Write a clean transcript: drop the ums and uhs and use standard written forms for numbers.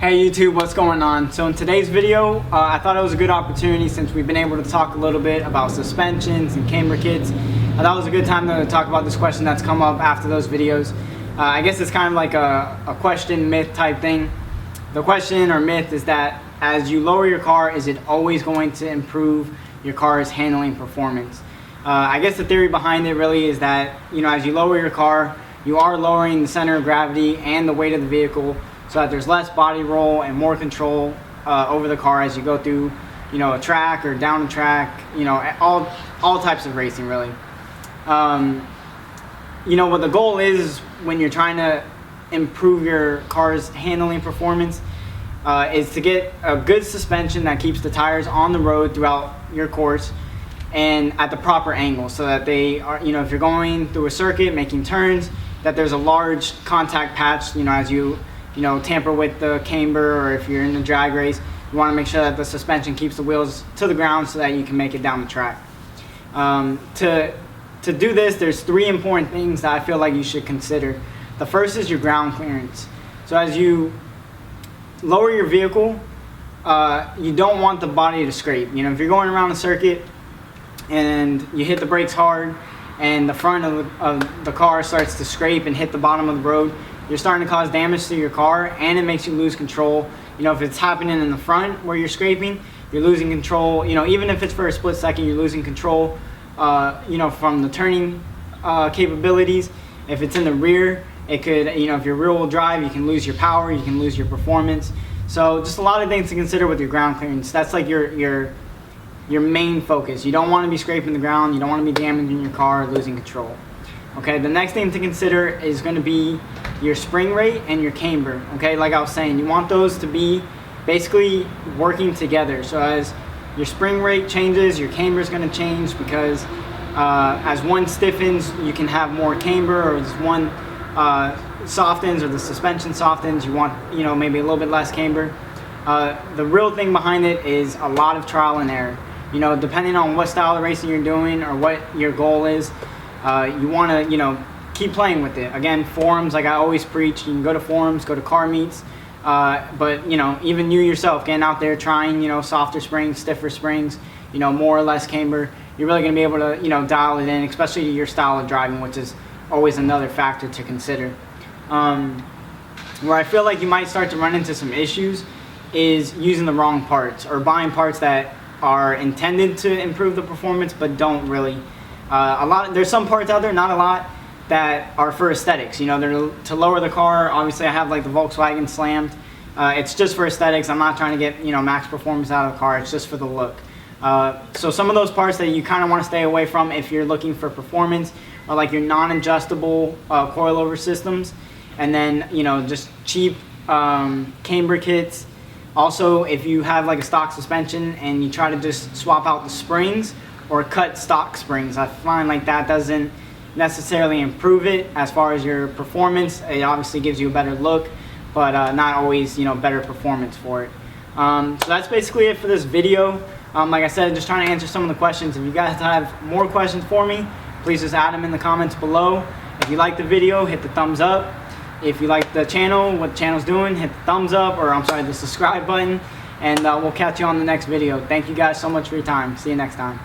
Hey YouTube, what's going on? So in today's video, I thought it was a good opportunity since we've been able to talk a little bit about suspensions and camber kits. I thought it was a good time to talk about this question that's come up after those videos. I guess it's kind of like a question myth type thing. The question or myth is that as you lower your car, is it always going to improve your car's handling performance? I guess the theory behind it really is that, as you lower your car, you are lowering the center of gravity and the weight of the vehicle, so that there's less body roll and more control over the car as you go through, a track or down a track, all types of racing really. What the goal is when you're trying to improve your car's handling performance is to get a good suspension that keeps the tires on the road throughout your course and at the proper angle, so that they are, if you're going through a circuit making turns, that there's a large contact patch, as you tamper with the camber, or if you're in a drag race, you want to make sure that the suspension keeps the wheels to the ground so that you can make it down the track. To do this, there's three important things that I feel like you should consider. The first is your ground clearance. So as you lower your vehicle, you don't want the body to scrape. If you're going around a circuit and you hit the brakes hard and the front of the car starts to scrape and hit the bottom of the road, you're starting to cause damage to your car, and it makes you lose control. If it's happening in the front where you're scraping, you're losing control. Even if it's for a split second, you're losing control, from the turning capabilities. If it's in the rear, it could, if you're rear wheel drive, you can lose your power, you can lose your performance. So just a lot of things to consider with your ground clearance. That's like your main focus. You don't want to be scraping the ground. You don't want to be damaging your car, losing control. Okay, the next thing to consider is going to be your spring rate and your camber. Okay, like I was saying, you want those to be basically working together. So as your spring rate changes, your camber is going to change, because as one stiffens, you can have more camber, or as one softens, or the suspension softens, you want maybe a little bit less camber. The real thing behind it is a lot of trial and error. Depending on what style of racing you're doing or what your goal is, you want to keep playing with it. Again, forums, like I always preach, you can go to forums, go to car meets, but even you yourself getting out there trying softer springs, stiffer springs, more or less camber, you're really going to be able to dial it in, especially to your style of driving, which is always another factor to consider. Where I feel like you might start to run into some issues is using the wrong parts, or buying parts that are intended to improve the performance but don't really. There's some parts out there, not a lot, that are for aesthetics. They're to lower the car. Obviously, I have like the Volkswagen Slammed. It's just for aesthetics. I'm not trying to get max performance out of the car. It's just for the look. So some of those parts that you kind of want to stay away from if you're looking for performance are like your non-adjustable coilover systems, and then just cheap camber kits. Also, if you have like a stock suspension and you try to just swap out the springs or cut stock springs, I find like that doesn't necessarily improve it as far as your performance. It obviously gives you a better look, but not always better performance for it. So that's basically it for this video. Like I said, just trying to answer some of the questions. If you guys have more questions for me, please just add them in the comments below. If you like the video, hit the thumbs up. If you like the channel, what the channel's doing, hit the thumbs up, or the subscribe button, and we'll catch you on the next video. Thank you guys so much for your time. See you next time.